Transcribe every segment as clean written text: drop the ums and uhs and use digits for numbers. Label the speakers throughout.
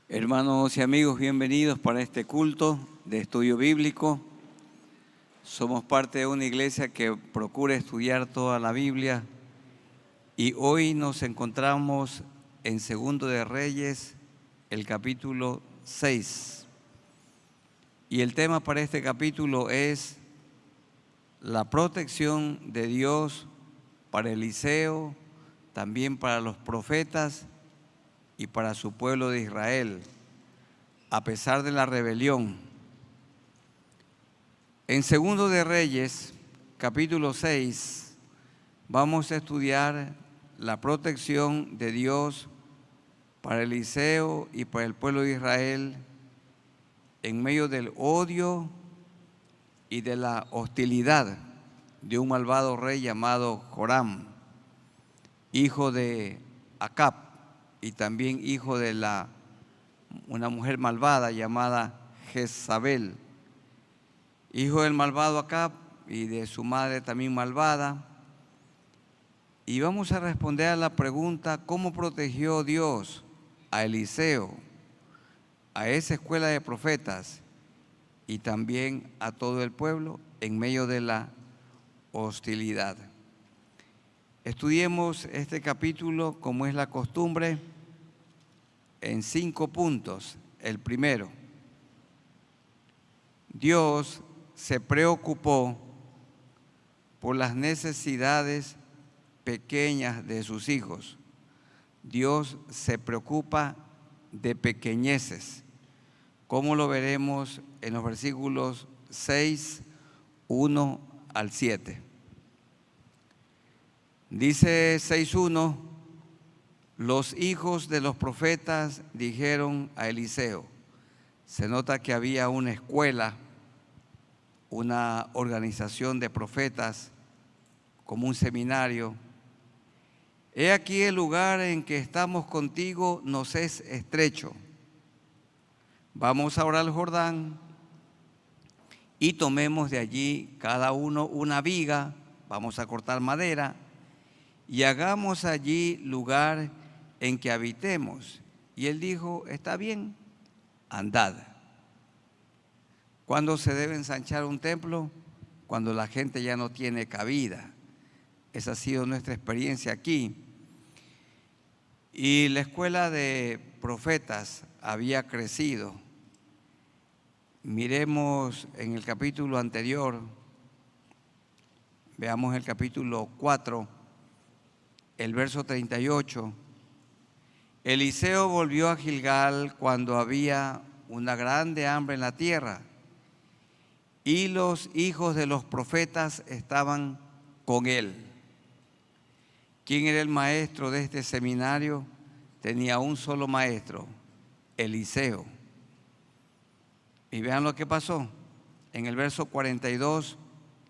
Speaker 1: Hermanos y amigos, bienvenidos para este culto de estudio bíblico. Somos parte de una iglesia que procura estudiar toda la Biblia y hoy nos encontramos en Segundo de Reyes, el capítulo 6. Y el tema para este capítulo es la protección de Dios para Eliseo, también para los profetas y para su pueblo de Israel, a pesar de la rebelión. En Segundo de Reyes, capítulo 6, vamos a estudiar la protección de Dios para Eliseo y para el pueblo de Israel en medio del odio y de la hostilidad de un malvado rey llamado Joram, hijo de Acab, y también hijo de una mujer malvada llamada Jezabel, hijo del malvado Acab y de su madre también malvada. Y vamos a responder a la pregunta: ¿cómo protegió Dios a Eliseo, a esa escuela de profetas y también a todo el pueblo en medio de la hostilidad? Estudiemos este capítulo, como es la costumbre, en 5 puntos. El primero: Dios se preocupó por las necesidades pequeñas de sus hijos. Dios se preocupa de pequeñeces, como lo veremos en los versículos 6, 1 al 7. Dice 6:1: los hijos de los profetas dijeron a Eliseo. Se nota que había una escuela, una organización de profetas, como un seminario. He aquí el lugar en que estamos contigo nos es estrecho. Vamos ahora al Jordán y tomemos de allí cada uno una viga, vamos a cortar madera y hagamos allí lugar en que habitemos. Y él dijo: está bien, andad. ¿Cuándo se debe ensanchar un templo? Cuando la gente ya no tiene cabida. Esa ha sido nuestra experiencia aquí. Y la escuela de profetas había crecido. Miremos en el capítulo anterior, veamos el capítulo 4, el verso 38. Eliseo volvió a Gilgal cuando había una grande hambre en la tierra y los hijos de los profetas estaban con él. ¿Quién era el maestro de este seminario? Tenía un solo maestro, Eliseo. Y vean lo que pasó en el verso 42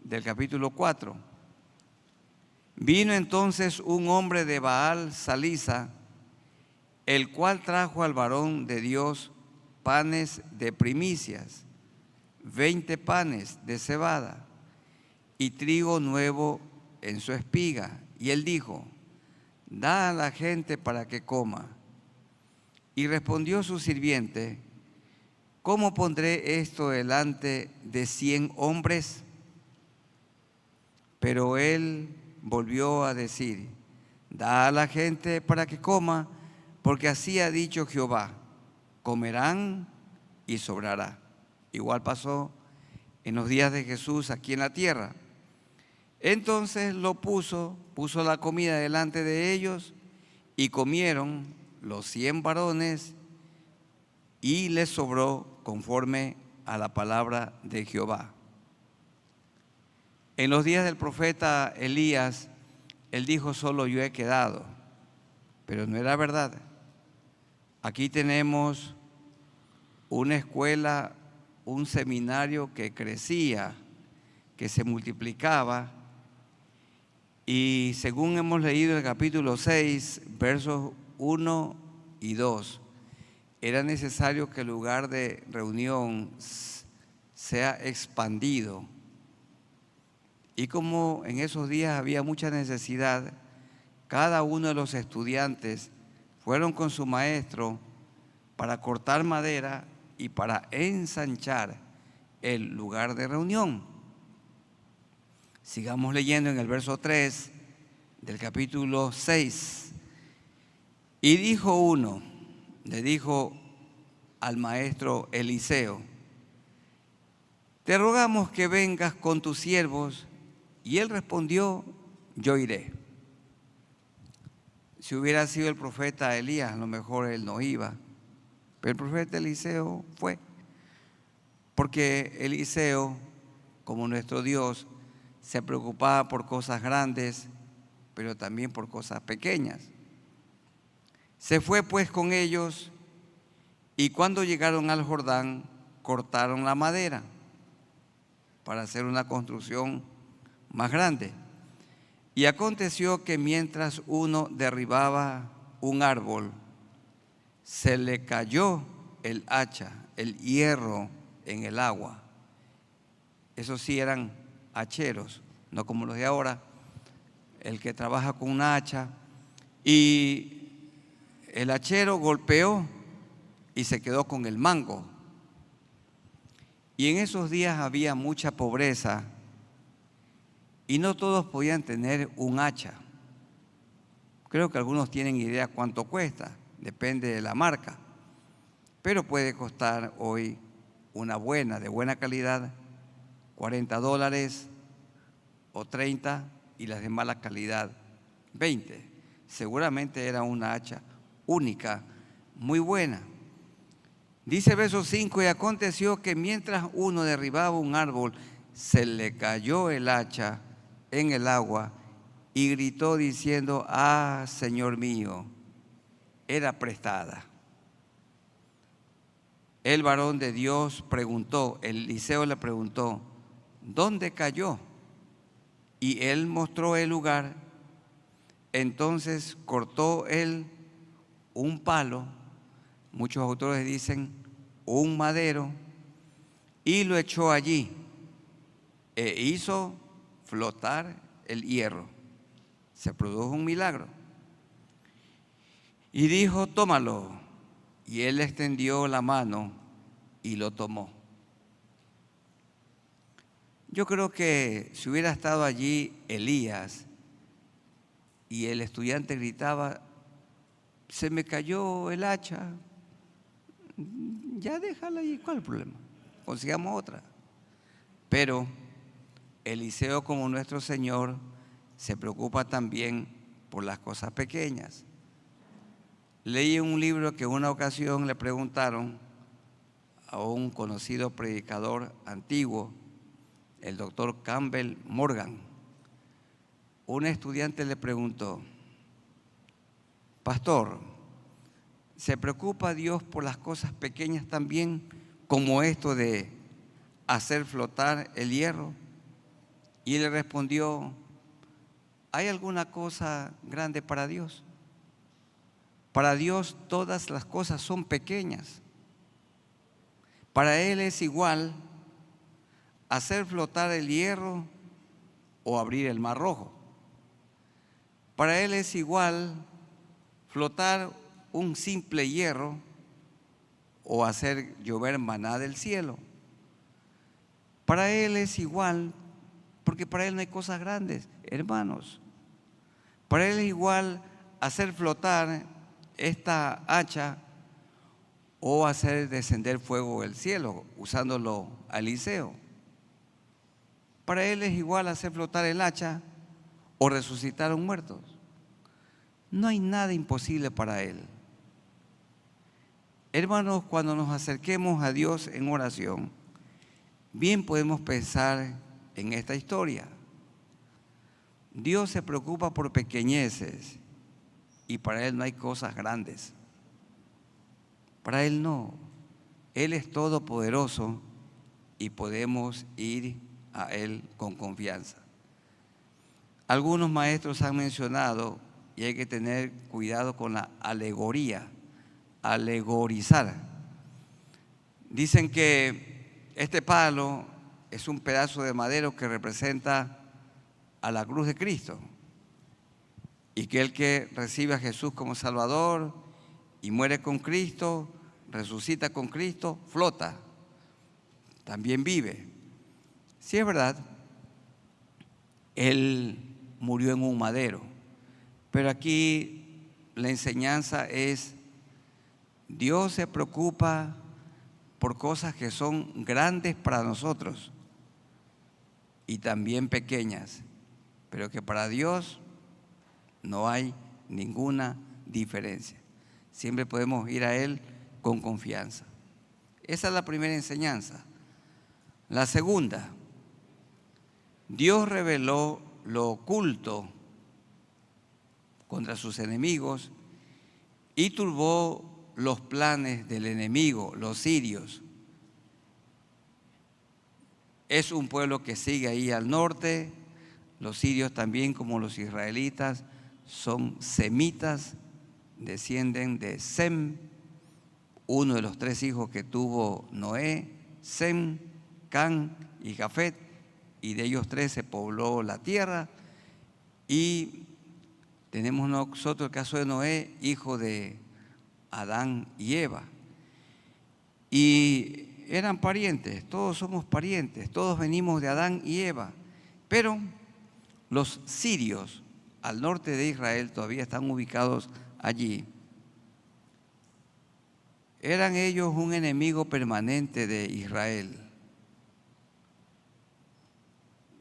Speaker 1: del capítulo 4. Vino entonces un hombre de Baal Salisa, el cual trajo al varón de Dios panes de primicias, 20 panes de cebada y trigo nuevo en su espiga. Y él dijo: da a la gente para que coma. Y respondió su sirviente: ¿cómo pondré esto delante de 100 hombres? Pero él volvió a decir: da a la gente para que coma, porque así ha dicho Jehová: comerán y sobrará. Igual pasó en los días de Jesús aquí en la tierra. Entonces puso la comida delante de ellos y comieron los 100 varones y les sobró conforme a la palabra de Jehová. En los días del profeta Elías, él dijo: solo yo he quedado, pero no era verdad. Aquí tenemos una escuela, un seminario que crecía, que se multiplicaba, y según hemos leído el capítulo 6, versos 1 y 2, era necesario que el lugar de reunión sea expandido, Y como en esos días había mucha necesidad, cada uno de los estudiantes fueron con su maestro para cortar madera y para ensanchar el lugar de reunión. Sigamos leyendo en el verso 3 del capítulo 6. Y dijo uno, le dijo al maestro Eliseo: te rogamos que vengas con tus siervos. Y él respondió: yo iré. Si hubiera sido el profeta Elías, a lo mejor él no iba. Pero el profeta Eliseo fue. Porque Eliseo, como nuestro Dios, se preocupaba por cosas grandes, pero también por cosas pequeñas. Se fue pues con ellos, y cuando llegaron al Jordán, cortaron la madera para hacer una construcción más grande. Y aconteció que mientras uno derribaba un árbol, se le cayó el hacha, el hierro en el agua. Esos sí eran hacheros, no como los de ahora, el que trabaja con una hacha. Y el hachero golpeó y se quedó con el mango. Y en esos días había mucha pobreza y no todos podían tener un hacha. Creo que algunos tienen idea cuánto cuesta, depende de la marca, pero puede costar hoy una buena, de buena calidad, $40 o 30, y las de mala calidad 20. Seguramente era una hacha única, muy buena. Dice el verso 5: y aconteció que mientras uno derribaba un árbol, se le cayó el hacha en el agua y gritó diciendo: ah, Señor mío, era prestada. El varón de Dios preguntó, Eliseo le preguntó: ¿dónde cayó? Y él mostró el lugar. Entonces cortó él un palo, muchos autores dicen un madero, y lo echó allí e hizo flotar el hierro. Se produjo un milagro. Y dijo: tómalo. Y él extendió la mano y lo tomó. Yo creo que si hubiera estado allí Elías y el estudiante gritaba: se me cayó el hacha, ya déjala ahí, ¿cuál es el problema? Consigamos otra. Pero Eliseo, como nuestro Señor, se preocupa también por las cosas pequeñas. Leí un libro que en una ocasión le preguntaron a un conocido predicador antiguo, el doctor Campbell Morgan. Un estudiante le preguntó: pastor, ¿se preocupa Dios por las cosas pequeñas también, como esto de hacer flotar el hierro? Y él le respondió: ¿hay alguna cosa grande para Dios? Para Dios todas las cosas son pequeñas. Para Él es igual hacer flotar el hierro o abrir el mar Rojo. Para Él es igual flotar un simple hierro o hacer llover maná del cielo. Para Él es igual, porque para Él no hay cosas grandes, hermanos. Para Él es igual hacer flotar esta hacha o hacer descender fuego del cielo, usándolo a Eliseo. Para Él es igual hacer flotar el hacha o resucitar a un muerto. No hay nada imposible para Él. Hermanos, cuando nos acerquemos a Dios en oración, bien podemos pensar en esta historia. Dios se preocupa por pequeñeces y para Él no hay cosas grandes. Para Él no. Él es todopoderoso y podemos ir a Él con confianza. Algunos maestros han mencionado, y hay que tener cuidado con la alegoría, alegorizar. Dicen que este palo es un pedazo de madera que representa a la cruz de Cristo, y que el que recibe a Jesús como Salvador y muere con Cristo, resucita con Cristo, flota, también vive. Sí, es verdad, Él murió en un madero, pero aquí la enseñanza es: Dios se preocupa por cosas que son grandes para nosotros y también pequeñas, pero que para Dios no hay ninguna diferencia. Siempre podemos ir a Él con confianza. Esa es la primera enseñanza. La segunda, Dios reveló lo oculto contra sus enemigos y turbó los planes del enemigo, los sirios. Es un pueblo que sigue ahí al norte. Los sirios también, como los israelitas, son semitas, descienden de Sem, uno de los 3 hijos que tuvo Noé: Sem, Can y Jafet, y de ellos 3 se pobló la tierra. Y tenemos nosotros el caso de Noé, hijo de Adán y Eva. Y eran parientes, todos somos parientes, todos venimos de Adán y Eva. Pero los sirios al norte de Israel todavía están ubicados allí. Eran ellos un enemigo permanente de Israel.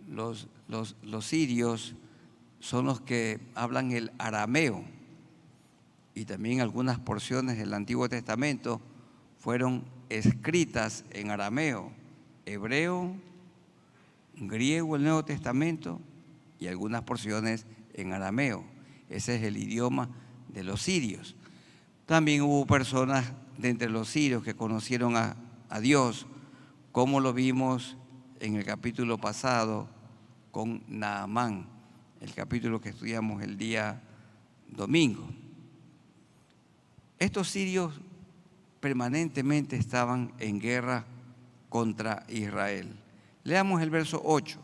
Speaker 1: Los sirios son los que hablan el arameo, y también algunas porciones del Antiguo Testamento fueron escritas en arameo, hebreo, griego, el Nuevo Testamento, y algunas porciones en arameo. Ese es el idioma de los sirios. También hubo personas de entre los sirios que conocieron a Dios, como lo vimos en el capítulo pasado con Naamán, el capítulo que estudiamos el día domingo. Estos sirios permanentemente estaban en guerra contra Israel. Leamos el verso 8.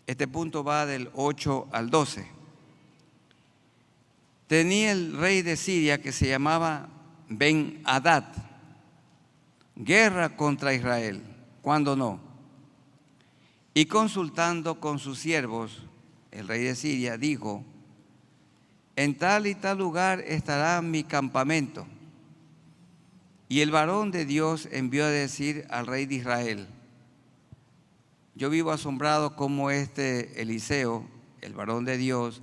Speaker 1: Este punto va del 8 al 12. Tenía el rey de Siria, que se llamaba Ben-Hadad, guerra contra Israel. ¿Cuándo no? Y consultando con sus siervos, el rey de Siria dijo: en tal y tal lugar estará mi campamento. Y el varón de Dios envió a decir al rey de Israel: yo vivo asombrado como este Eliseo, el varón de Dios,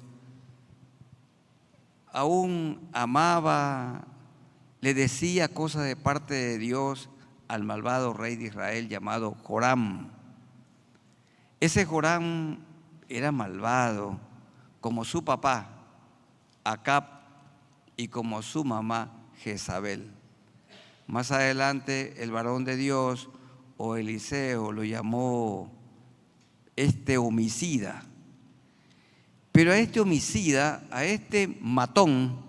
Speaker 1: aún amaba, le decía cosas de parte de Dios al malvado rey de Israel llamado Joram. Ese Joram era malvado como su papá Acab y como su mamá Jezabel. Más adelante el varón de Dios, o Eliseo, lo llamó este homicida. Pero a este homicida, a este matón,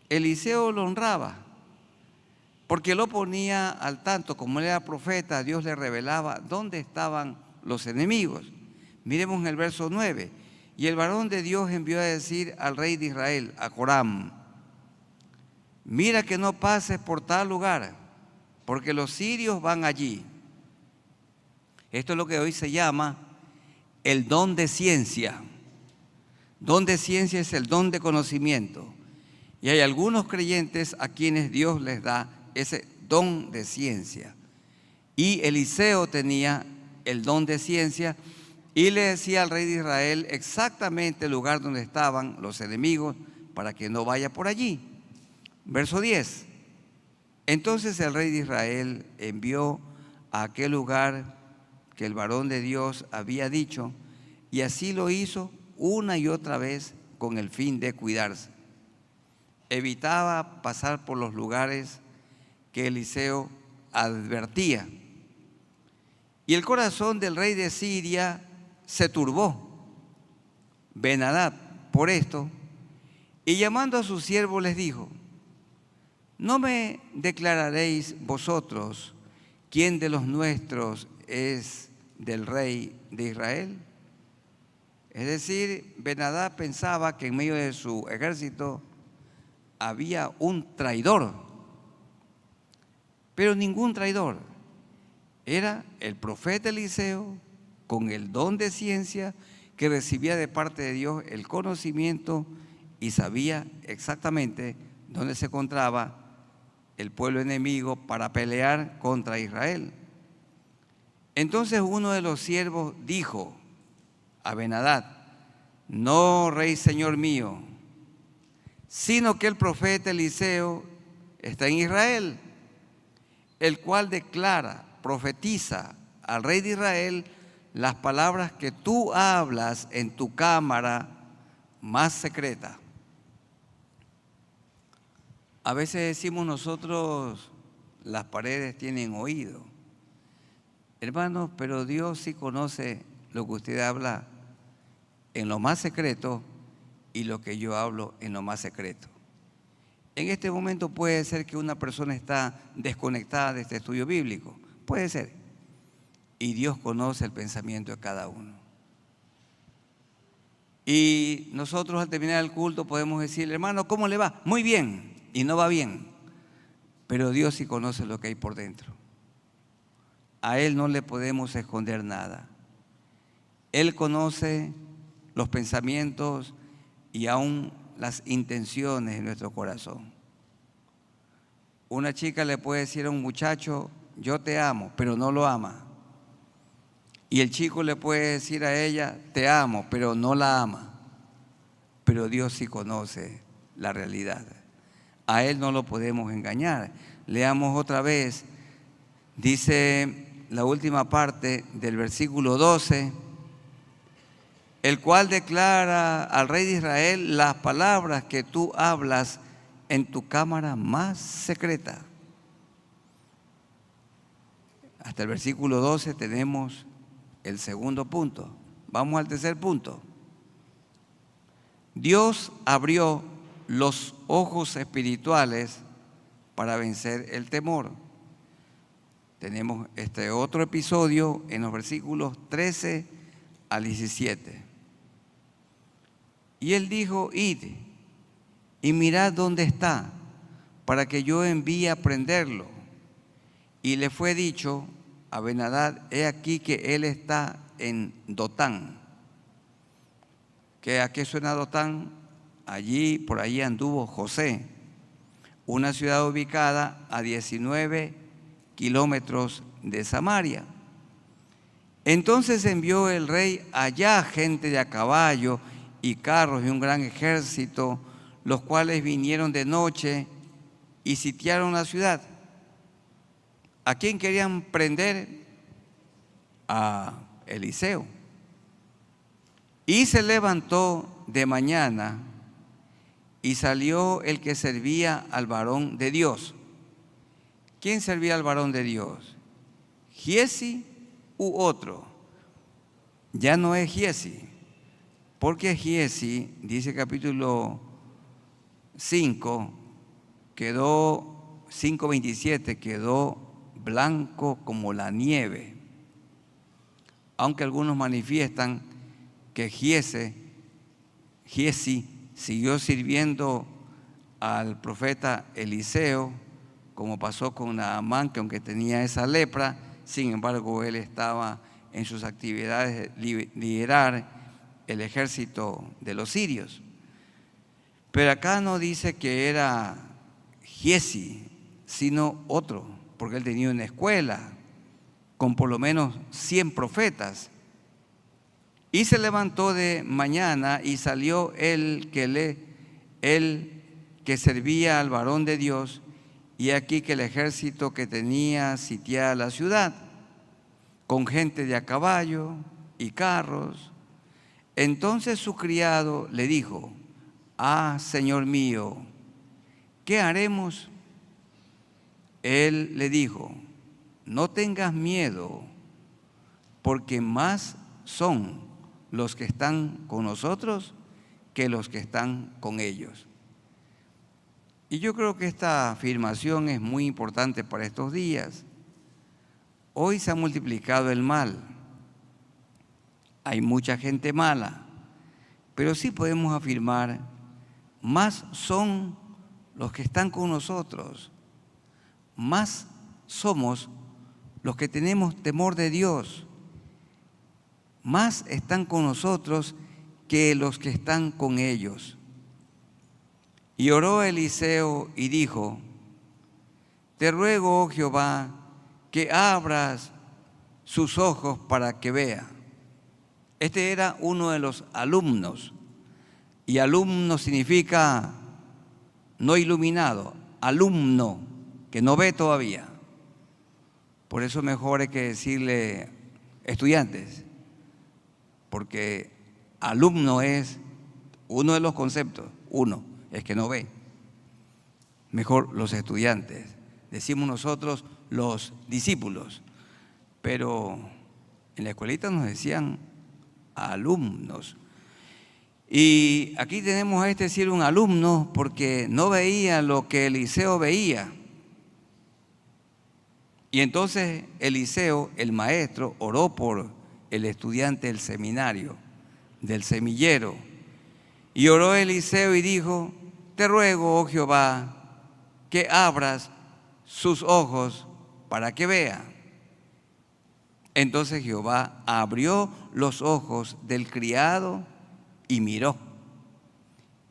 Speaker 1: Eliseo lo honraba, porque lo ponía al tanto. Como él era profeta, Dios le revelaba dónde estaban los enemigos. Miremos en el verso 9. Y el varón de Dios envió a decir al rey de Israel, a Joram: mira que no pases por tal lugar, porque los sirios van allí. Esto es lo que hoy se llama el don de ciencia. Don de ciencia es el don de conocimiento. Y hay algunos creyentes a quienes Dios les da ese don de ciencia. Y Eliseo tenía el don de ciencia y le decía al rey de Israel exactamente el lugar donde estaban los enemigos para que no vaya por allí. Verso 10. Entonces el rey de Israel envió a aquel lugar que el varón de Dios había dicho, y así lo hizo una y otra vez con el fin de cuidarse. Evitaba pasar por los lugares que Eliseo advertía. Y el corazón del rey de Siria se turbó, Ben-Hadad, por esto, y llamando a sus siervos les dijo: ¿no me declararéis vosotros quién de los nuestros es del rey de Israel? Es decir, Ben-Hadad pensaba que en medio de su ejército había un traidor, pero ningún traidor. Era el profeta Eliseo con el don de ciencia que recibía de parte de Dios el conocimiento y sabía exactamente dónde se encontraba el pueblo enemigo para pelear contra Israel. Entonces uno de los siervos dijo a Ben-Hadad: no, rey señor mío, sino que el profeta Eliseo está en Israel, el cual profetiza al rey de Israel las palabras que tú hablas en tu cámara más secreta. A veces decimos nosotros, las paredes tienen oído. Hermanos, pero Dios sí conoce lo que usted habla en lo más secreto y lo que yo hablo en lo más secreto. En este momento puede ser que una persona está desconectada de este estudio bíblico. Puede ser. Y Dios conoce el pensamiento de cada uno. Y nosotros al terminar el culto podemos decirle: hermano, ¿cómo le va? Muy bien. Y no va bien. Pero Dios sí conoce lo que hay por dentro. A Él no le podemos esconder nada. Él conoce los pensamientos y aún las intenciones de nuestro corazón. Una chica le puede decir a un muchacho: yo te amo, pero no lo ama. Y el chico le puede decir a ella: te amo, pero no la ama. Pero Dios sí conoce la realidad. A Él no lo podemos engañar. Leamos otra vez. Dice la última parte del versículo 12: el cual declara al rey de Israel las palabras que tú hablas en tu cámara más secreta. Hasta el versículo 12 tenemos el segundo punto. Vamos al tercer punto. Dios abrió los ojos espirituales para vencer el temor. Tenemos este otro episodio en los versículos 13 al 17. Y él dijo: id y mirad dónde está, para que yo envíe a prenderlo. Y le fue dicho a Ben-Hadad: he aquí que él está en Dotán. ¿A qué suena Dotán? Por allí anduvo José, una ciudad ubicada a 19 kilómetros de Samaria. Entonces envió el rey allá gente de a caballo y carros y un gran ejército, los cuales vinieron de noche y sitiaron la ciudad. ¿A quién querían prender? A Eliseo. Y se levantó de mañana y salió el que servía al varón de Dios. ¿Quién servía al varón de Dios? ¿Giezi u otro? Ya no es Giezi, porque Giezi, dice capítulo 5, 5:27, quedó blanco como la nieve. Aunque algunos manifiestan que Giezi siguió sirviendo al profeta Eliseo, como pasó con Naamán, que aunque tenía esa lepra, sin embargo él estaba en sus actividades de liderar el ejército de los sirios. Pero acá no dice que era Giezi, sino otro, porque él tenía una escuela con por lo menos 100 profetas. Y se levantó de mañana y salió él que servía al varón de Dios, y aquí que el ejército que tenía sitiada la ciudad, con gente de a caballo y carros. Entonces su criado le dijo: ah, señor mío, ¿qué haremos? Él le dijo: no tengas miedo, porque más son los que están con nosotros que los que están con ellos. Y yo creo que esta afirmación es muy importante para estos días. Hoy se ha multiplicado el mal. Hay mucha gente mala, Pero sí podemos afirmar, más son los que están con nosotros, más somos los que tenemos temor de Dios, más están con nosotros que los que están con ellos. Y oró Eliseo y dijo: te ruego, oh Jehová, que abras sus ojos para que vea. Este era uno de los alumnos, y alumno significa no iluminado, alumno, que no ve todavía. Por eso mejor hay que decirle estudiantes, porque alumno es uno de los conceptos, uno es que no ve. Mejor los estudiantes, decimos nosotros los discípulos, pero en la escuelita nos decían alumnos. Y aquí tenemos a este cielo un alumno porque no veía lo que Eliseo veía. Y entonces Eliseo, el maestro, oró por el estudiante del seminario, del semillero. Y oró Eliseo y dijo: te ruego, oh Jehová, que abras sus ojos para que vea. Entonces Jehová abrió los ojos del criado y miró.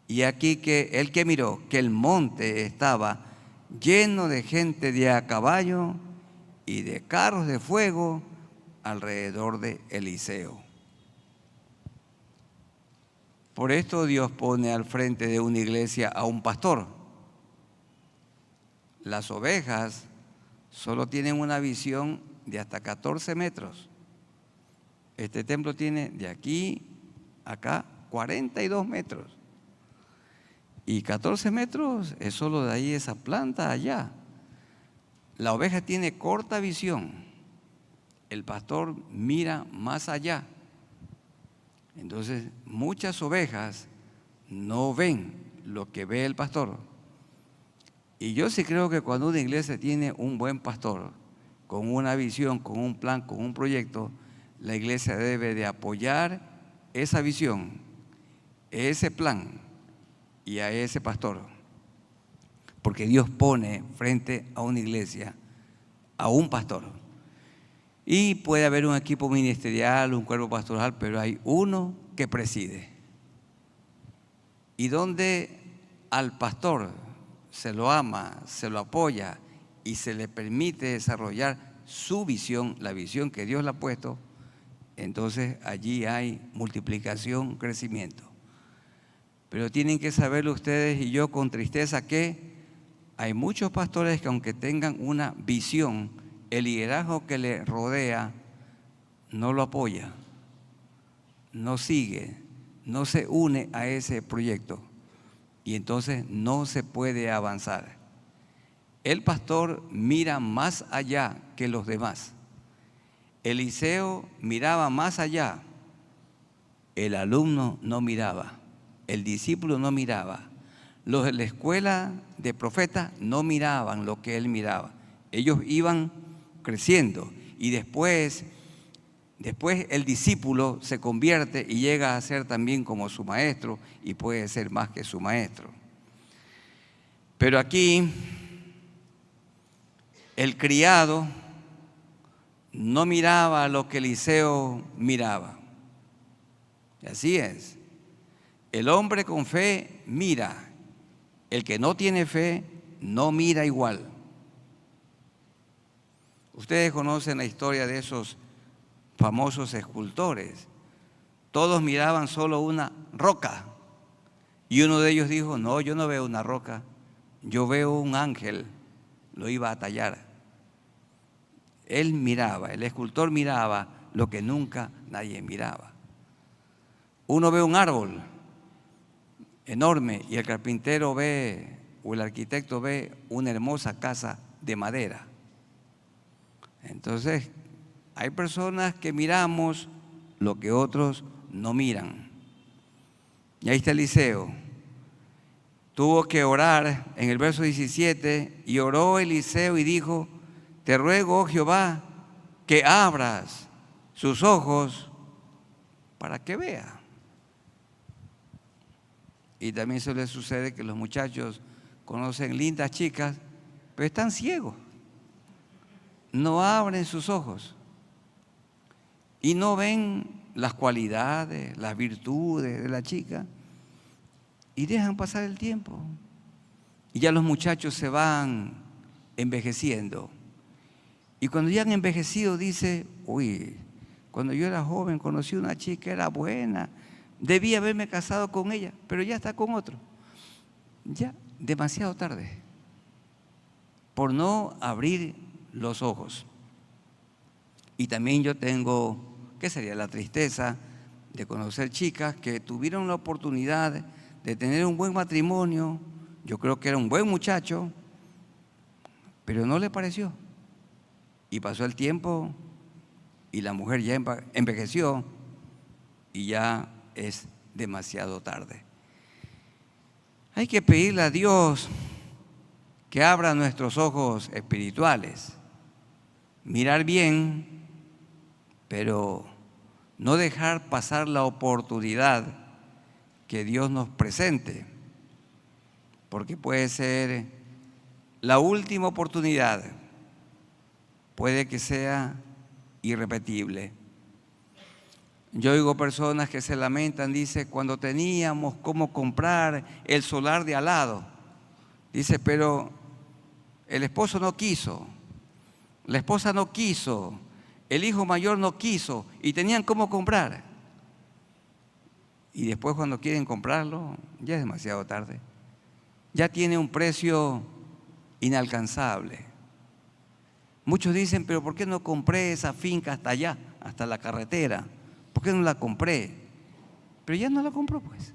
Speaker 1: Y aquí que el que miró, que el monte estaba lleno de gente de a caballo y de carros de fuego alrededor de Eliseo. Por esto Dios pone al frente de una iglesia a un pastor. Las ovejas solo tienen una visión de hasta 14 metros. Este templo tiene de aquí a acá 42 metros. Y 14 metros es solo de ahí esa planta allá. La oveja tiene corta visión. El pastor mira más allá. Entonces, muchas ovejas no ven lo que ve el pastor. Y yo sí creo que cuando una iglesia tiene un buen pastor, con una visión, con un plan, con un proyecto, la iglesia debe de apoyar esa visión, ese plan y a ese pastor. Porque Dios pone frente a una iglesia a un pastor. Y puede haber un equipo ministerial, un cuerpo pastoral, pero hay uno que preside. Y donde al pastor se lo ama, se lo apoya y se le permite desarrollar su visión, la visión que Dios le ha puesto, entonces allí hay multiplicación, crecimiento. Pero tienen que saberlo ustedes y yo con tristeza que hay muchos pastores que aunque tengan una visión, el liderazgo que le rodea no lo apoya, no sigue, no se une a ese proyecto y entonces no se puede avanzar. El pastor mira más allá que los demás. Eliseo miraba más allá, el alumno no miraba, el discípulo no miraba. Los de la escuela de profetas no miraban lo que él miraba. Ellos iban creciendo y después el discípulo se convierte y llega a ser también como su maestro y puede ser más que su maestro. Pero aquí el criado no miraba lo que Eliseo miraba. Y así es. El hombre con fe mira. El que no tiene fe no mira igual. Ustedes conocen la historia de esos famosos escultores. Todos miraban solo una roca. Y uno de ellos dijo: no, yo no veo una roca, yo veo un ángel. Lo iba a tallar. Él miraba, el escultor miraba lo que nunca nadie miraba. Uno ve un árbol enorme y el carpintero ve, o el arquitecto ve una hermosa casa de madera. Entonces, hay personas que miramos lo que otros no miran. Y ahí está Eliseo. Tuvo que orar en el verso 17, y oró Eliseo y dijo: te ruego, oh Jehová, que abras sus ojos para que vea. Y también se les sucede que los muchachos conocen lindas chicas, pero están ciegos. No abren sus ojos y no ven las cualidades, las virtudes de la chica y dejan pasar el tiempo. Y ya los muchachos se van envejeciendo. Y cuando ya han envejecido dice, uy, cuando yo era joven conocí una chica, era buena, debí haberme casado con ella, pero ya está con otro. Ya, demasiado tarde, por no abrir los ojos. Y también yo tengo, ¿qué sería? La tristeza de conocer chicas que tuvieron la oportunidad de tener un buen matrimonio. Yo creo que era un buen muchacho, pero no le pareció. Y pasó el tiempo y la mujer ya envejeció y ya es demasiado tarde. Hay que pedirle a Dios que abra nuestros ojos espirituales, mirar bien, pero no dejar pasar la oportunidad que Dios nos presente, porque puede ser la última oportunidad, puede que sea irrepetible. Yo oigo personas que se lamentan, dice, cuando teníamos cómo comprar el solar de al lado, dice, pero el esposo no quiso, la esposa no quiso, el hijo mayor no quiso y tenían cómo comprar. Y después cuando quieren comprarlo, ya es demasiado tarde. Ya tiene un precio inalcanzable. Muchos dicen, pero ¿por qué no compré esa finca hasta allá, hasta la carretera? ¿Por qué no la compré? Pero ya no la compró, pues.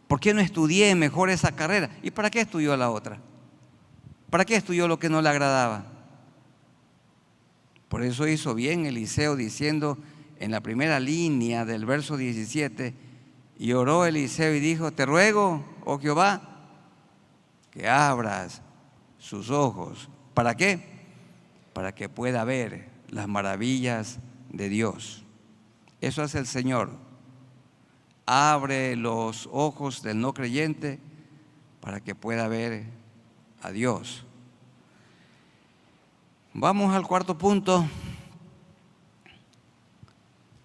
Speaker 1: ¿Por qué no estudié mejor esa carrera? ¿Y para qué estudió la otra? ¿Para qué estudió lo que no le agradaba? Por eso hizo bien Eliseo diciendo en la primera línea del verso 17, y oró Eliseo y dijo, te ruego, oh Jehová, que abras sus ojos. ¿Para qué? Para que pueda ver las maravillas de Dios. Eso hace el Señor. Abre los ojos del no creyente para que pueda ver a Dios. Vamos al cuarto punto.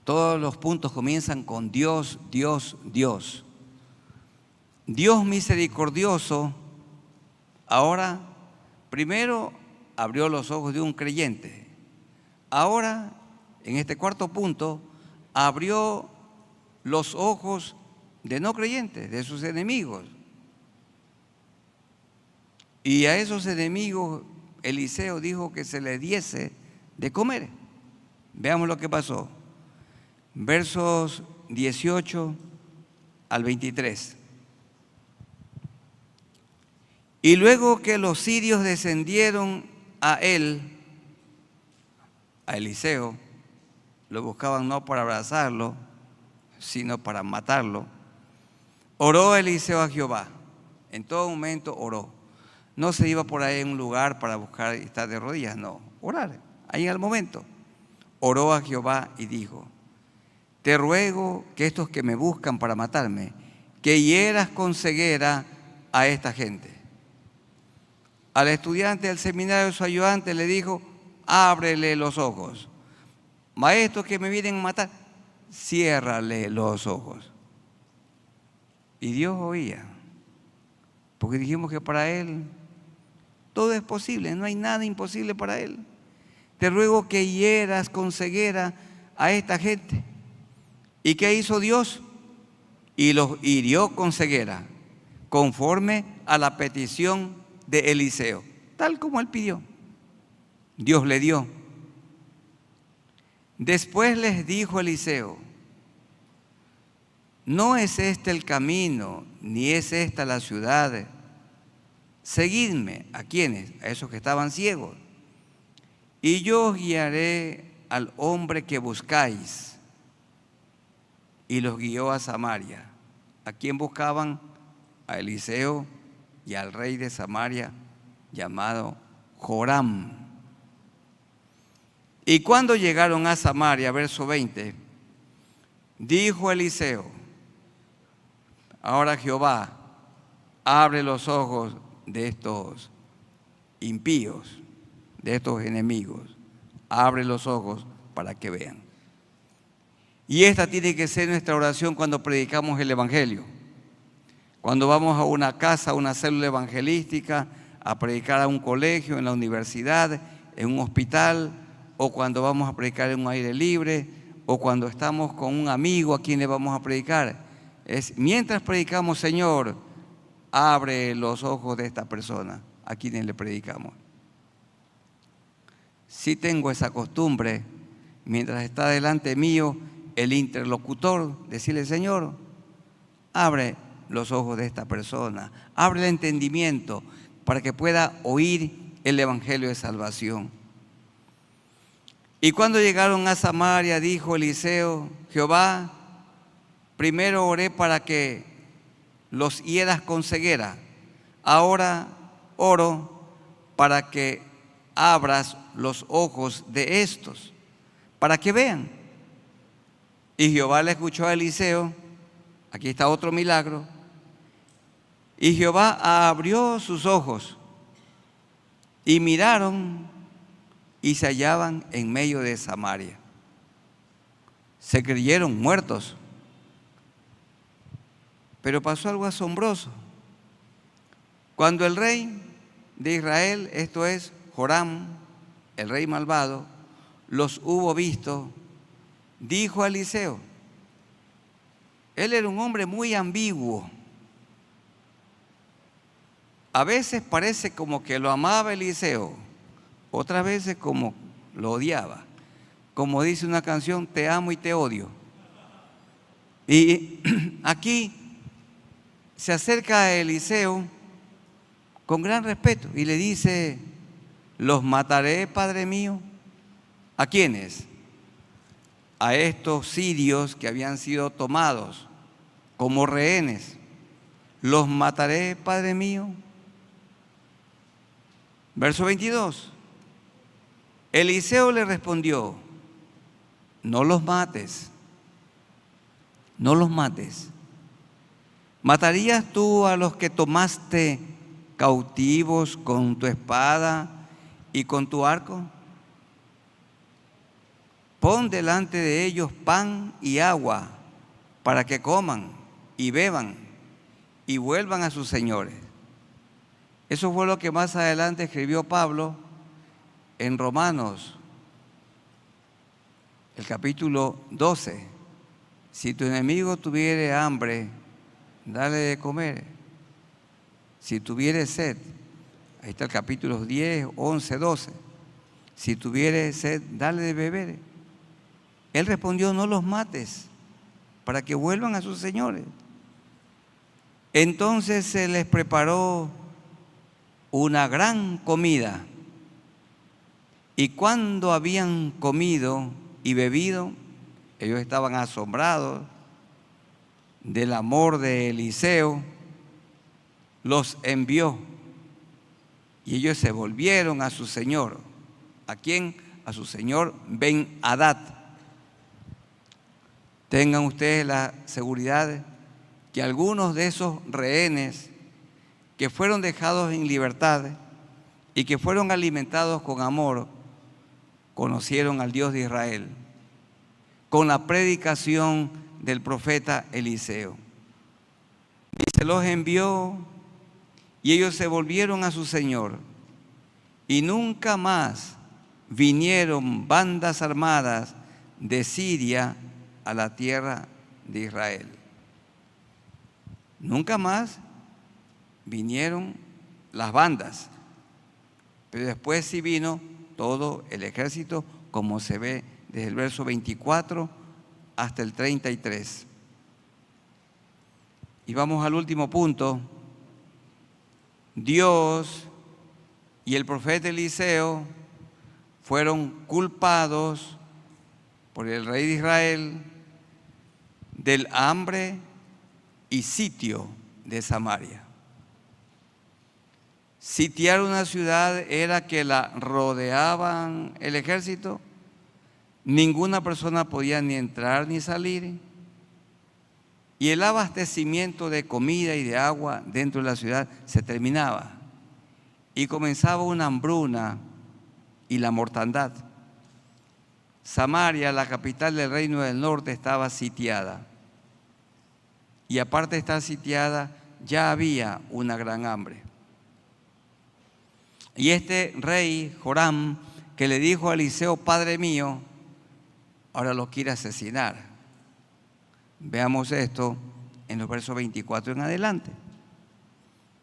Speaker 1: Todos los puntos comienzan con Dios, Dios, Dios. Dios misericordioso, ahora, primero abrió los ojos de un creyente. Ahora, en este cuarto punto, abrió los ojos de no creyentes, de sus enemigos. Y a esos enemigos Eliseo dijo que se les diese de comer. Veamos lo que pasó. Versos 18 al 23. Y luego que los sirios descendieron a él, a Eliseo, lo buscaban no para abrazarlo, sino para matarlo, oró Eliseo a Jehová. En todo momento oró. No se iba por ahí en un lugar para buscar y estar de rodillas, no, orar, ahí en el momento. Oró a Jehová y dijo, te ruego que estos que me buscan para matarme, que hieras con ceguera a esta gente. Al estudiante del seminario, su ayudante le dijo, ábrele los ojos. Maestros que me vienen a matar, ciérrale los ojos. Y Dios oía, porque dijimos que para Él todo es posible, no hay nada imposible para Él. Te ruego que hieras con ceguera a esta gente. ¿Y qué hizo Dios? Y los hirió con ceguera, conforme a la petición de Eliseo, tal como él pidió. Dios le dio. Después les dijo Eliseo, no es este el camino, ni es esta la ciudad. Seguidme. ¿A quiénes? A esos que estaban ciegos. Y yo os guiaré al hombre que buscáis. Y los guió a Samaria. ¿A quién buscaban? A Eliseo y al rey de Samaria llamado Joram. Y cuando llegaron a Samaria, verso 20, dijo Eliseo, Ahora Jehová, abre los ojos de estos impíos, de estos enemigos. Abre los ojos para que vean. Y esta tiene que ser nuestra oración cuando predicamos el Evangelio. Cuando vamos a una casa, a una célula evangelística, a predicar a un colegio, en la universidad, en un hospital, o cuando vamos a predicar en un aire libre, o cuando estamos con un amigo a quien le vamos a predicar. Mientras predicamos, Señor, abre los ojos de esta persona a quienes le predicamos. Sí tengo esa costumbre, mientras está delante mío el interlocutor, decirle: Señor, abre los ojos de esta persona, abre el entendimiento para que pueda oír el Evangelio de salvación. Y cuando llegaron a Samaria, dijo Eliseo: Jehová, primero oré para que los hieras con ceguera, ahora oro para que abras los ojos de estos, para que vean. Y Jehová le escuchó a Eliseo. Aquí está otro milagro. Y Jehová abrió sus ojos y miraron y se hallaban en medio de Samaria. Se creyeron muertos. Pero pasó algo asombroso. Cuando el rey de Israel, esto es Joram, el rey malvado, los hubo visto, dijo a Eliseo. Él era un hombre muy ambiguo. A veces parece como que lo amaba Eliseo, otras veces como lo odiaba. Como dice una canción: te amo y te odio. Y aquí se acerca a Eliseo con gran respeto y le dice: los mataré, Padre mío. ¿A quiénes? A estos sirios que habían sido tomados como rehenes. ¿Los mataré, Padre mío? Verso 22. Eliseo le respondió: no los mates, no los mates. ¿Matarías tú a los que tomaste cautivos con tu espada y con tu arco? Pon delante de ellos pan y agua para que coman y beban y vuelvan a sus señores. Eso fue lo que más adelante escribió Pablo en Romanos, el capítulo 12. Si tu enemigo tuviere hambre, dale de comer. Si tuviere sed, ahí está el capítulo 10, 11, 12. Si tuviere sed, dale de beber. Él respondió: no los mates, para que vuelvan a sus señores. Entonces se les preparó una gran comida. Y cuando habían comido y bebido, ellos estaban asombrados del amor de Eliseo, los envió y ellos se volvieron a su señor. ¿A quién? A su señor Ben-Hadad. Tengan ustedes la seguridad que algunos de esos rehenes que fueron dejados en libertad y que fueron alimentados con amor, conocieron al Dios de Israel con la predicación del profeta Eliseo. Dice: los envió y ellos se volvieron a su Señor, y nunca más vinieron bandas armadas de Siria a la tierra de Israel. Nunca más vinieron las bandas, pero después sí vino todo el ejército, como se ve desde el verso 24 hasta el 33. Y vamos al último punto. Dios y el profeta Eliseo fueron culpados por el rey de Israel del hambre y sitio de Samaria. Sitiar una ciudad era que la rodeaban el ejército. Ninguna persona podía ni entrar ni salir. y el abastecimiento de comida y de agua dentro de la ciudad se terminaba y comenzaba una hambruna y la mortandad. Samaria, la capital del reino del norte, estaba sitiada. Y aparte de estar sitiada, ya había una gran hambre. Y este rey, Joram, que le dijo a Eliseo, Padre mío, ahora lo quiere asesinar. Veamos esto en los versos 24 en adelante.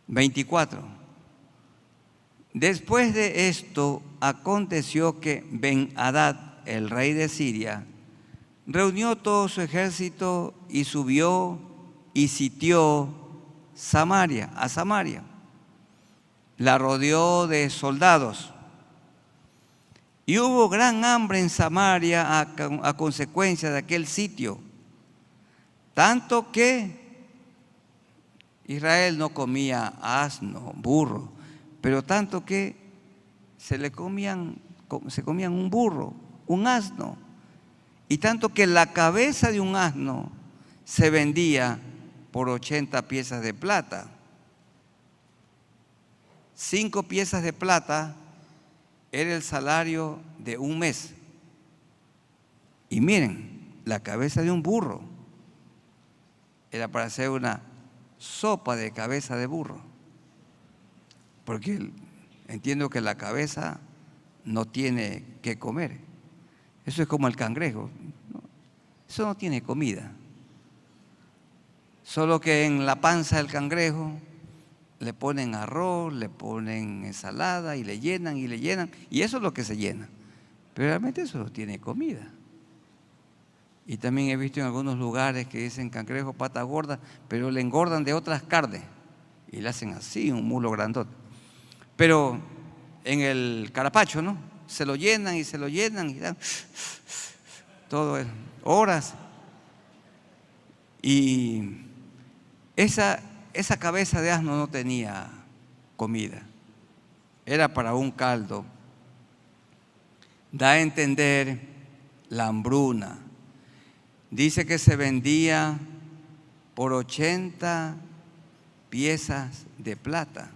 Speaker 1: 24. Después de esto, aconteció que Ben-Hadad, el rey de Siria, reunió todo su ejército y subió y sitió Samaria, a Samaria. La rodeó de soldados. Y hubo gran hambre en Samaria a consecuencia de aquel sitio. Tanto que Israel no comía asno, burro, pero tanto que se comían un burro, un asno. Y tanto que la cabeza de un asno se vendía por 80 piezas de plata. 5 piezas de plata era el salario de un mes. Y miren, la cabeza de un burro era para hacer una sopa de cabeza de burro. Porque entiendo que la cabeza no tiene que comer. Eso es como el cangrejo. Eso no tiene comida. Solo que en la panza del cangrejo le ponen arroz, le ponen ensalada y le llenan y le llenan. Y eso es lo que se llena. Pero realmente eso no tiene comida. Y también he visto en algunos lugares que dicen cangrejo pata gorda, pero le engordan de otras carnes. Y le hacen así, un mulo grandote. Pero en el carapacho, ¿no? Se lo llenan y se lo llenan y dan todo horas. Y esa cabeza de asno no tenía comida, era para un caldo. Da a entender la hambruna. Dice que se vendía por 80 piezas de plata.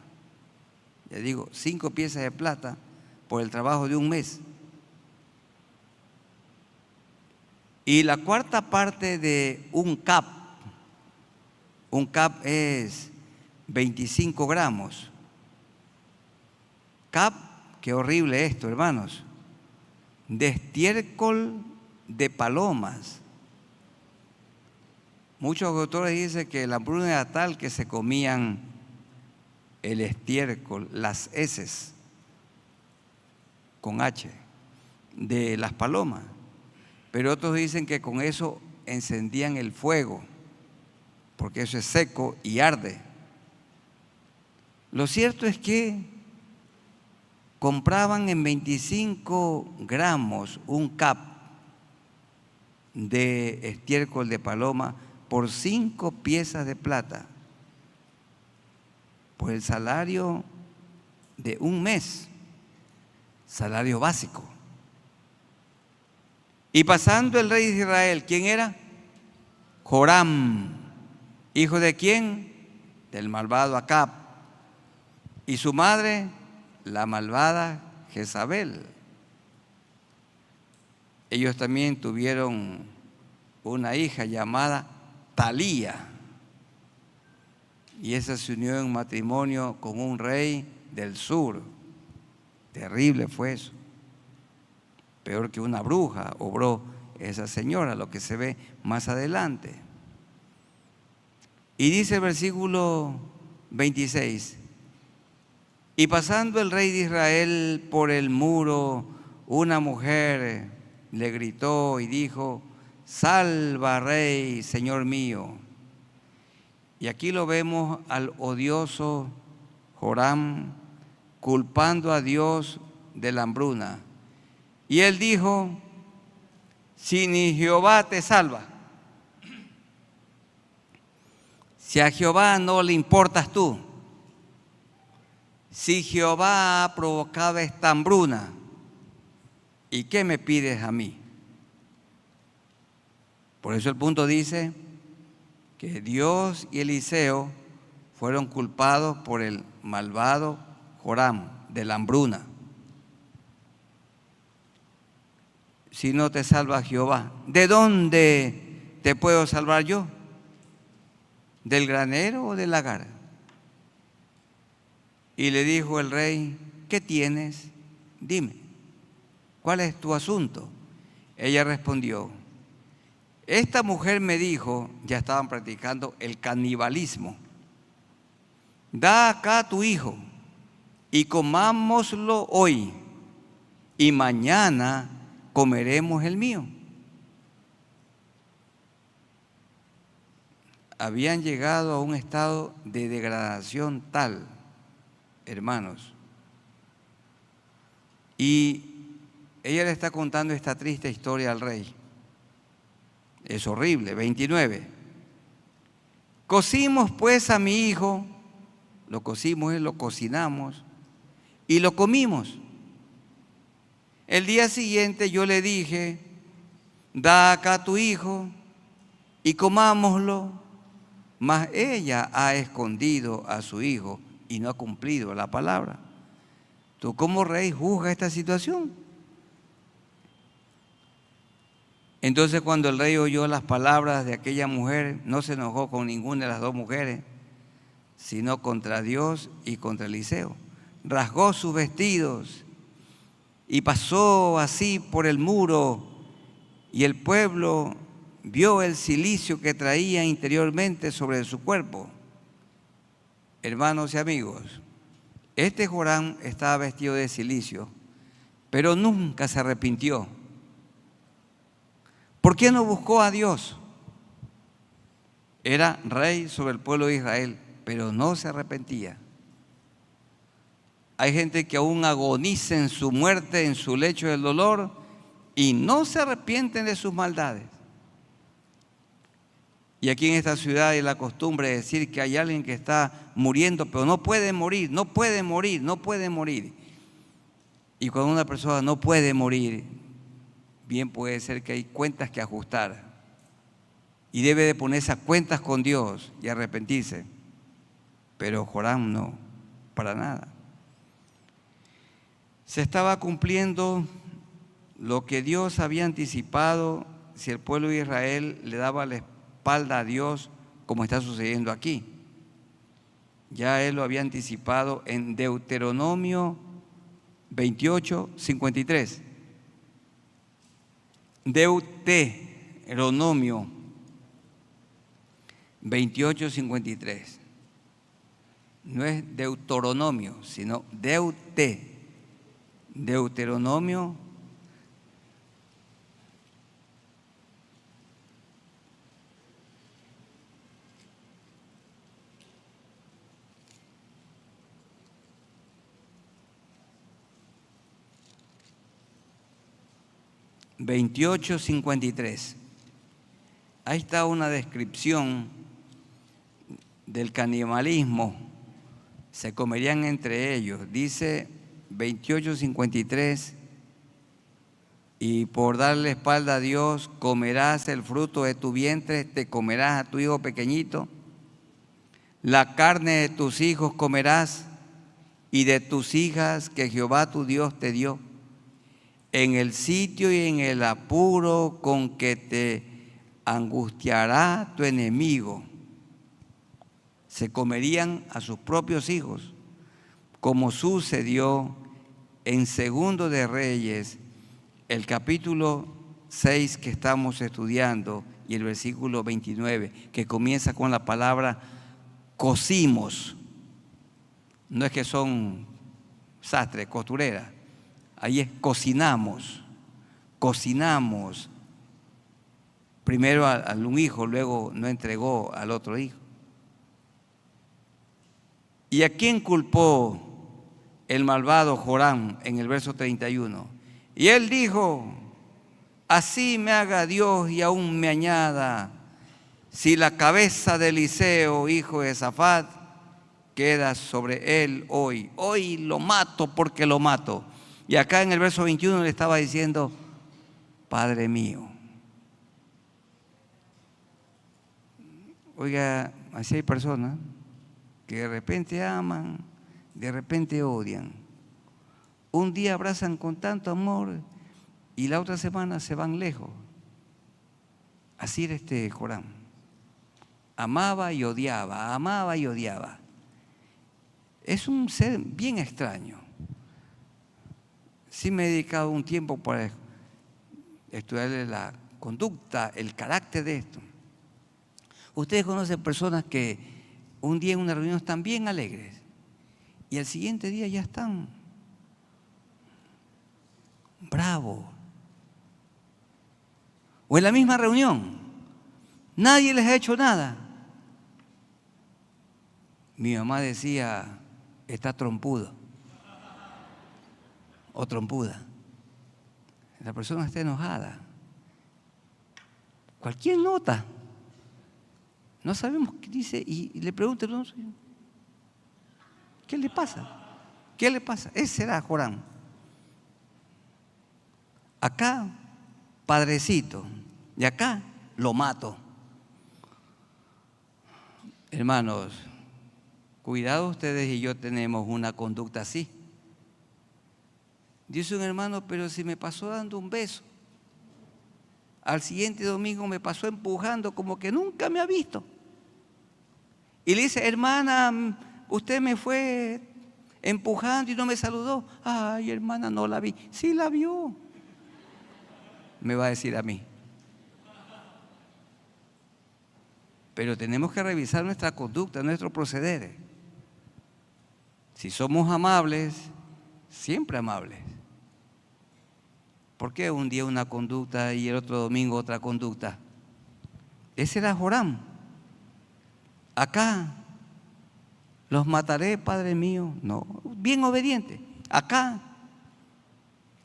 Speaker 1: Ya digo, 5 piezas de plata por el trabajo de un mes. Y la cuarta parte de un cap es 25 gramos. Cap, qué horrible esto, hermanos, de estiércol de palomas. Muchos autores dicen que la hambruna era tal que se comían el estiércol, las heces, con H, de las palomas. Pero otros dicen que con eso encendían el fuego, porque eso es seco y arde. Lo cierto es que compraban en 25 gramos un cap de estiércol de paloma por 5 piezas de plata, por el salario de un mes, salario básico. Y pasando el rey de Israel, ¿quién era? Joram, ¿hijo de quién? Del malvado Acab. Y su madre, la malvada Jezabel. Ellos también tuvieron una hija llamada Talía. Y esa se unió en matrimonio con un rey del sur. Terrible fue eso. Peor que una bruja obró esa señora, lo que se ve más adelante. Y dice el versículo 26, y pasando el rey de Israel por el muro, una mujer le gritó y dijo, salva, rey, señor mío. Y aquí lo vemos al odioso Joram culpando a Dios de la hambruna. Y él dijo, si ni Jehová te salva, si a Jehová no le importas tú, si Jehová ha provocado esta hambruna, ¿y qué me pides a mí? Por eso el punto dice que Dios y Eliseo fueron culpados por el malvado Joram de la hambruna. Si no te salva Jehová, ¿de dónde te puedo salvar yo? ¿Del granero o del lagar? Y le dijo el rey, ¿qué tienes? Dime, ¿cuál es tu asunto? Ella respondió, esta mujer me dijo, ya estaban practicando el canibalismo, da acá tu hijo y comámoslo hoy y mañana comeremos el mío. Habían llegado a un estado de degradación tal, hermanos, y ella le está contando esta triste historia al rey. Es horrible. 29. Cocimos pues a mi hijo, lo cocimos, lo cocinamos y lo comimos. El día siguiente yo le dije, da acá tu hijo y comámoslo, mas ella ha escondido a su hijo y no ha cumplido la palabra. ¿Tú como rey juzgas esta situación? Entonces cuando el rey oyó las palabras de aquella mujer, no se enojó con ninguna de las dos mujeres, sino contra Dios y contra Eliseo. Rasgó sus vestidos y pasó así por el muro, y el pueblo vio el cilicio que traía interiormente sobre su cuerpo. Hermanos y amigos, este Joram estaba vestido de cilicio, pero nunca se arrepintió. ¿Por qué no buscó a Dios? Era rey sobre el pueblo de Israel, pero no se arrepentía. Hay gente que aún agoniza en su muerte, en su lecho del dolor, y no se arrepienten de sus maldades. Y aquí en esta ciudad hay la costumbre de decir que hay alguien que está muriendo, pero no puede morir, no puede morir, no puede morir. Y cuando una persona no puede morir, bien puede ser que hay cuentas que ajustar. Y debe de ponerse a cuentas con Dios y arrepentirse. Pero Joram no, para nada. Se estaba cumpliendo lo que Dios había anticipado si el pueblo de Israel le daba la espalda a Dios, como está sucediendo aquí. Ya Él lo había anticipado en Deuteronomio 28, 53. Deuteronomio 28, 53. No es Deuteronomio, sino Deuteronomio 28:53. Ahí está una descripción del canibalismo. Se comerían entre ellos. Dice 28:53, y por darle espalda a Dios comerás el fruto de tu vientre, te comerás a tu hijo pequeñito, la carne de tus hijos comerás y de tus hijas que Jehová tu Dios te dio, en el sitio y en el apuro con que te angustiará tu enemigo. Se comerían a sus propios hijos, como sucedió en Segundo de Reyes, el capítulo 6 que estamos estudiando y el versículo 29, que comienza con la palabra cocimos. No es que son sastres, costureras. Ahí es cocinamos. Primero a un hijo, luego no entregó al otro hijo. ¿Y a quién culpó el malvado Joram en el verso 31? Y él dijo, así me haga Dios y aún me añada, si la cabeza de Eliseo, hijo de Safat, queda sobre él hoy. Hoy lo mato porque lo mato. Y acá en el verso 21 le estaba diciendo, Padre mío. Oiga, así hay personas que de repente aman, de repente odian. Un día abrazan con tanto amor y la otra semana se van lejos. Así era este Joram. Amaba y odiaba, amaba y odiaba. Es un ser bien extraño. Sí me he dedicado un tiempo para estudiar la conducta, el carácter de esto. Ustedes conocen personas que un día en una reunión están bien alegres y al siguiente día ya están bravos. O en la misma reunión, nadie les ha hecho nada. Mi mamá decía, está trompudo o trompuda. La persona está enojada. Cualquier nota. No sabemos qué dice y le preguntan, ¿qué le pasa? ¿Qué le pasa? Ese era Joram. Acá, padrecito, y acá lo mato. Hermanos, cuidado, ustedes y yo tenemos una conducta así. Dice un hermano, pero si me pasó dando un beso, al siguiente domingo me pasó empujando como que nunca me ha visto. Y le dice, hermana, usted me fue empujando y no me saludó. Ay, hermana, no la vi. Sí la vio. Me va a decir a mí. Pero tenemos que revisar nuestra conducta, nuestro proceder. Si somos amables, siempre amables. ¿Por qué un día una conducta y el otro domingo otra conducta? Ese era Joram. Acá, los mataré, Padre mío. No, bien obediente. Acá,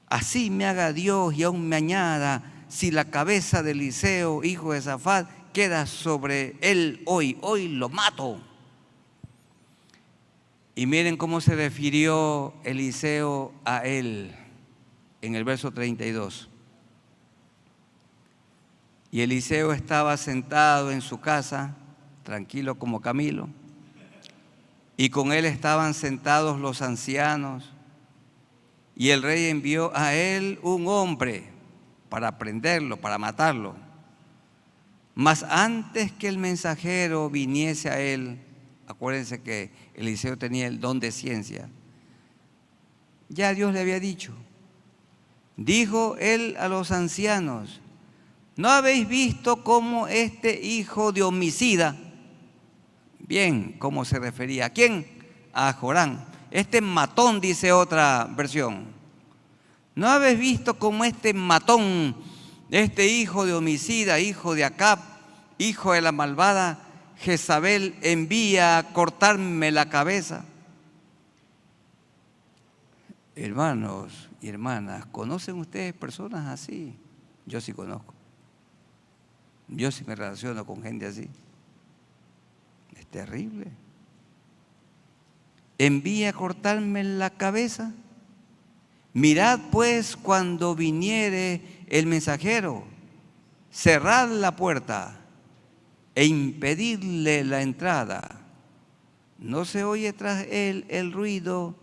Speaker 1: así me haga Dios y aún me añada, si la cabeza de Eliseo, hijo de Safat, queda sobre él hoy lo mato. Y miren cómo se refirió Eliseo a él en el verso 32. Y Eliseo estaba sentado en su casa, tranquilo como Camilo, y con él estaban sentados los ancianos, y el rey envió a él un hombre para prenderlo, para matarlo. Mas antes que el mensajero viniese a él, acuérdense que Eliseo tenía el don de ciencia, ya Dios le había dicho, dijo él a los ancianos, ¿no habéis visto cómo este hijo de homicida? Bien, ¿cómo se refería? ¿A quién? A Joram. Este matón, dice otra versión. ¿No habéis visto cómo este matón, este hijo de homicida, hijo de Acab, hijo de la malvada Jezabel, envía a cortarme la cabeza? Hermanos y hermanas, ¿conocen ustedes personas así? Yo sí conozco. Yo sí me relaciono con gente así. Es terrible. Envía a cortarme la cabeza. Mirad pues cuando viniere el mensajero, cerrad la puerta e impedidle la entrada. No se oye tras él el ruido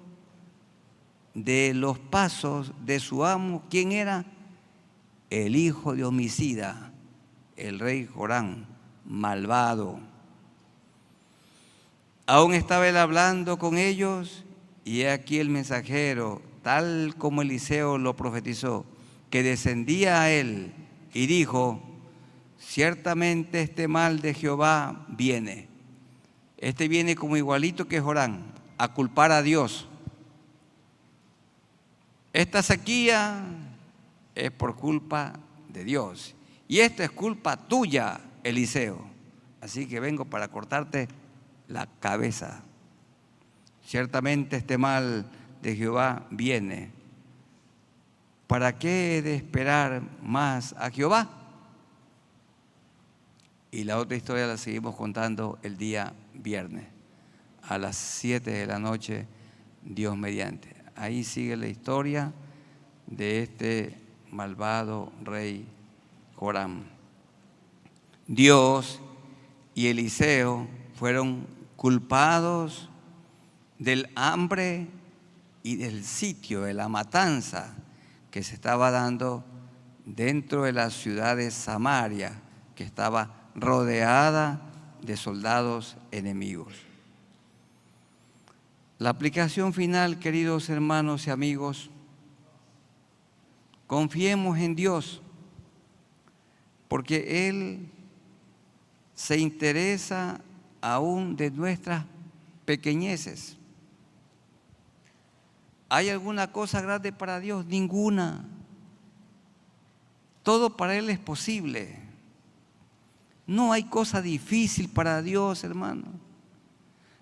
Speaker 1: de los pasos de su amo. ¿Quién era? El hijo de homicida, el rey Joram, malvado. Aún estaba él hablando con ellos, y he aquí el mensajero, tal como Eliseo lo profetizó, que descendía a él y dijo, ciertamente este mal de Jehová viene. Este viene como igualito que Joram, a culpar a Dios. Esta sequía es por culpa de Dios. Y esta es culpa tuya, Eliseo. Así que vengo para cortarte la cabeza. Ciertamente este mal de Jehová viene. ¿Para qué he de esperar más a Jehová? Y la otra historia la seguimos contando el día viernes, a las 7 de la noche, Dios mediante. Ahí sigue la historia de este malvado rey Joram. Dios y Eliseo fueron culpados del hambre y del sitio, de la matanza que se estaba dando dentro de la ciudad de Samaria, que estaba rodeada de soldados enemigos. La aplicación final, queridos hermanos y amigos, confiemos en Dios, porque Él se interesa aún de nuestras pequeñeces. ¿Hay alguna cosa grande para Dios? Ninguna. Todo para Él es posible. No hay cosa difícil para Dios, hermano.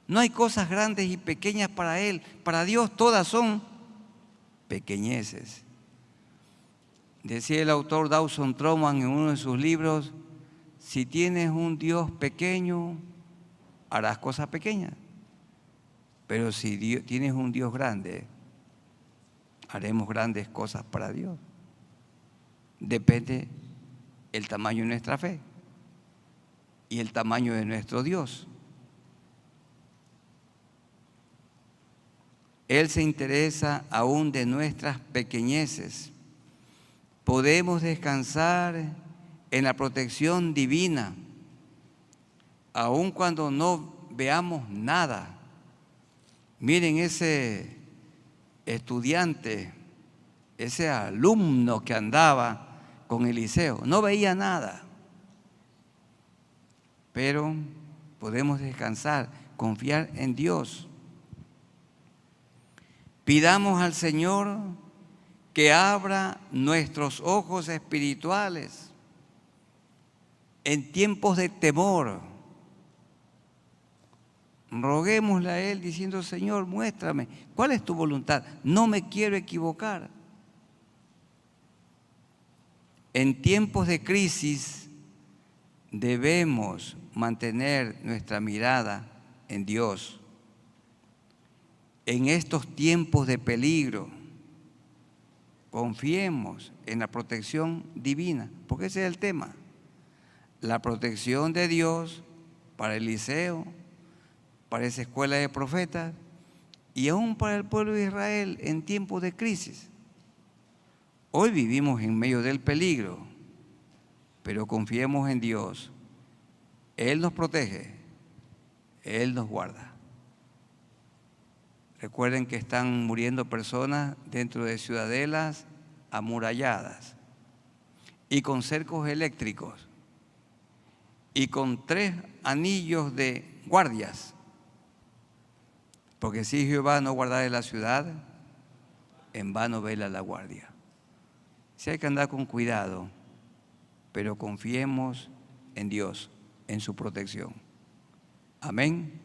Speaker 1: No hay cosas grandes y pequeñas para Él. Para Dios todas son pequeñeces. Decía el autor Dawson Trotman en uno de sus libros, si tienes un Dios pequeño, harás cosas pequeñas. Pero si tienes un Dios grande, haremos grandes cosas para Dios. Depende el tamaño de nuestra fe y el tamaño de nuestro Dios. Él se interesa aún de nuestras pequeñeces. Podemos descansar en la protección divina, aun cuando no veamos nada. Miren ese estudiante, ese alumno que andaba con Eliseo, no veía nada. Pero podemos descansar, confiar en Dios. Pidamos al Señor que abra nuestros ojos espirituales en tiempos de temor. Roguémosle a Él diciendo, Señor, muéstrame, ¿cuál es tu voluntad? No me quiero equivocar. En tiempos de crisis debemos mantener nuestra mirada en Dios. En estos tiempos de peligro, confiemos en la protección divina, porque ese es el tema. La protección de Dios para Eliseo, para esa escuela de profetas y aún para el pueblo de Israel en tiempos de crisis. Hoy vivimos en medio del peligro, pero confiemos en Dios. Él nos protege, Él nos guarda. Recuerden que están muriendo personas dentro de ciudadelas amuralladas y con cercos eléctricos y con 3 anillos de guardias. Porque si Jehová no guardare la ciudad, en vano vela la guardia. Sí hay que andar con cuidado, pero confiemos en Dios, en su protección. Amén.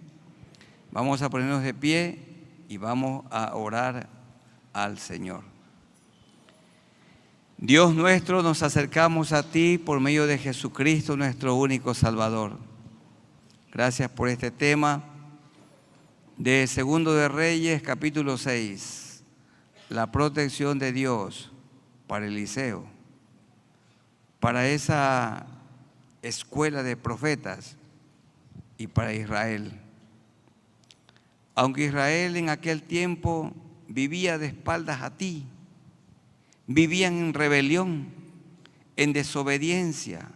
Speaker 1: Vamos a ponernos de pie y vamos a orar al Señor. Dios nuestro, nos acercamos a ti por medio de Jesucristo, nuestro único Salvador. Gracias por este tema de Segundo de Reyes, capítulo 6, la protección de Dios para Eliseo, para esa escuela de profetas y para Israel. Aunque Israel en aquel tiempo vivía de espaldas a ti, vivían en rebelión, en desobediencia,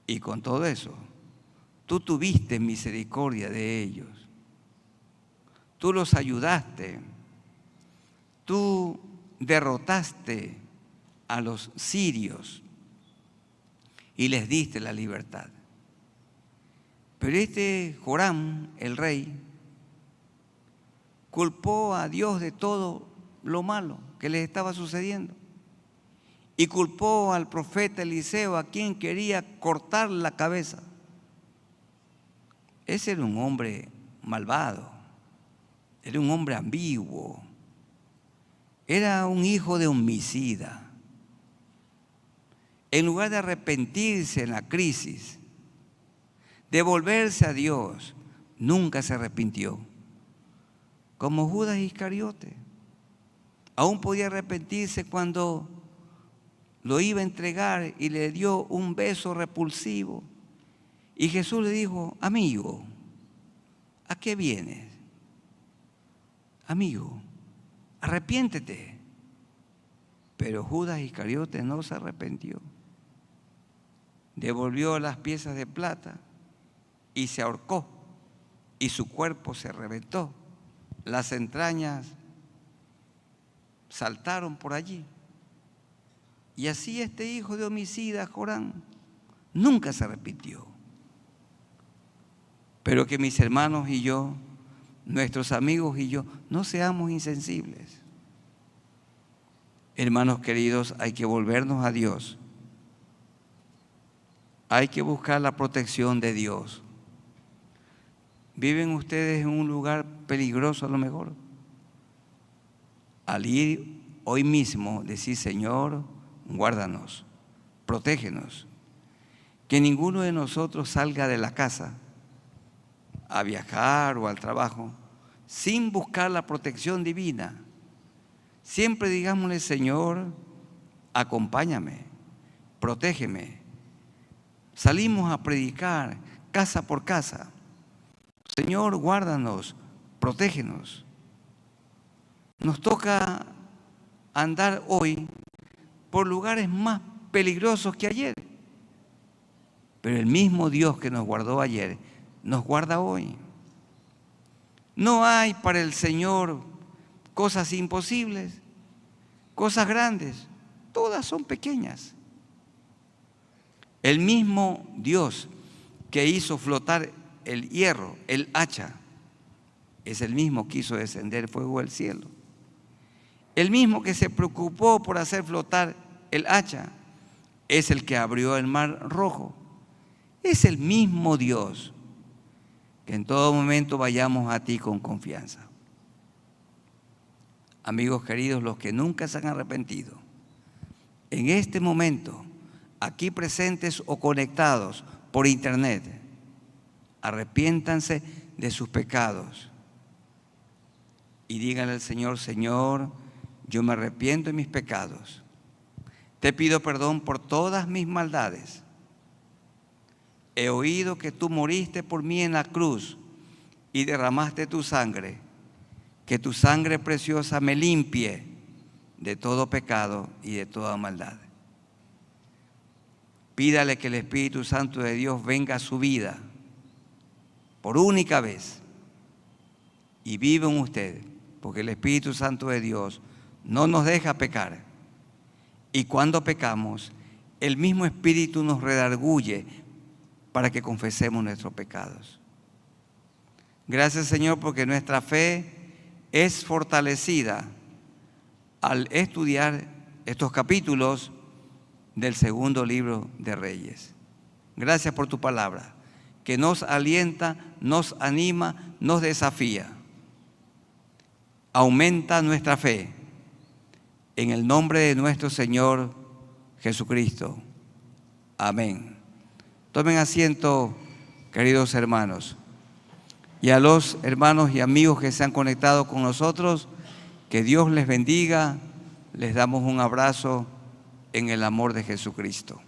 Speaker 1: y con todo eso, tú tuviste misericordia de ellos. Tú los ayudaste, tú derrotaste a los sirios y les diste la libertad. Pero Joram, el rey, culpó a Dios de todo lo malo que les estaba sucediendo y culpó al profeta Eliseo, a quien quería cortar la cabeza. Ese era un hombre malvado, era un hombre ambiguo, era un hijo de homicida. En lugar de arrepentirse en la crisis, de volverse a Dios, nunca se arrepintió. Como Judas Iscariote, aún podía arrepentirse cuando lo iba a entregar y le dio un beso repulsivo Y Jesús le dijo: amigo, ¿a qué vienes? Amigo, arrepiéntete. Pero Judas Iscariote no se arrepintió. Devolvió las piezas de plata y se ahorcó, y su cuerpo se reventó. Las entrañas saltaron por allí. Y así este hijo de homicida, Corán, nunca se arrepintió. Pero que mis hermanos y yo, nuestros amigos y yo, no seamos insensibles. Hermanos queridos, hay que volvernos a Dios. Hay que buscar la protección de Dios. ¿Viven ustedes en un lugar peligroso a lo mejor? Al ir hoy mismo, decir: Señor, guárdanos, protégenos. Que ninguno de nosotros salga de la casa a viajar o al trabajo sin buscar la protección divina. Siempre digámosle: Señor, acompáñame, protégeme. Salimos a predicar casa por casa. Señor, guárdanos, protégenos. Nos toca andar hoy por lugares más peligrosos que ayer. Pero el mismo Dios que nos guardó ayer, nos guarda hoy. No hay para el Señor cosas imposibles, cosas grandes, todas son pequeñas. El mismo Dios que hizo flotar el hierro, el hacha, es el mismo que hizo descender fuego del cielo. El mismo que se preocupó por hacer flotar el hacha es el que abrió el mar rojo. Es el mismo Dios. Que en todo momento vayamos a ti con confianza. Amigos queridos, los que nunca se han arrepentido, en este momento, aquí presentes o conectados por internet, arrepiéntanse de sus pecados y díganle al Señor: Señor, yo me arrepiento de mis pecados. Te pido perdón por todas mis maldades. He oído que tú moriste por mí en la cruz y derramaste tu sangre. Que tu sangre preciosa me limpie de todo pecado y de toda maldad. Pídale que el Espíritu Santo de Dios venga a su vida por única vez y viva en usted, porque el Espíritu Santo de Dios no nos deja pecar. Y cuando pecamos, el mismo Espíritu nos redarguye para que confesemos nuestros pecados. Gracias, Señor, porque nuestra fe es fortalecida al estudiar estos capítulos del segundo libro de Reyes. Gracias por tu palabra, que nos alienta, nos anima, nos desafía. Aumenta nuestra fe. En el nombre de nuestro Señor Jesucristo. Amén. Tomen asiento, queridos hermanos. Y a los hermanos y amigos que se han conectado con nosotros, que Dios les bendiga. Les damos un abrazo en el amor de Jesucristo.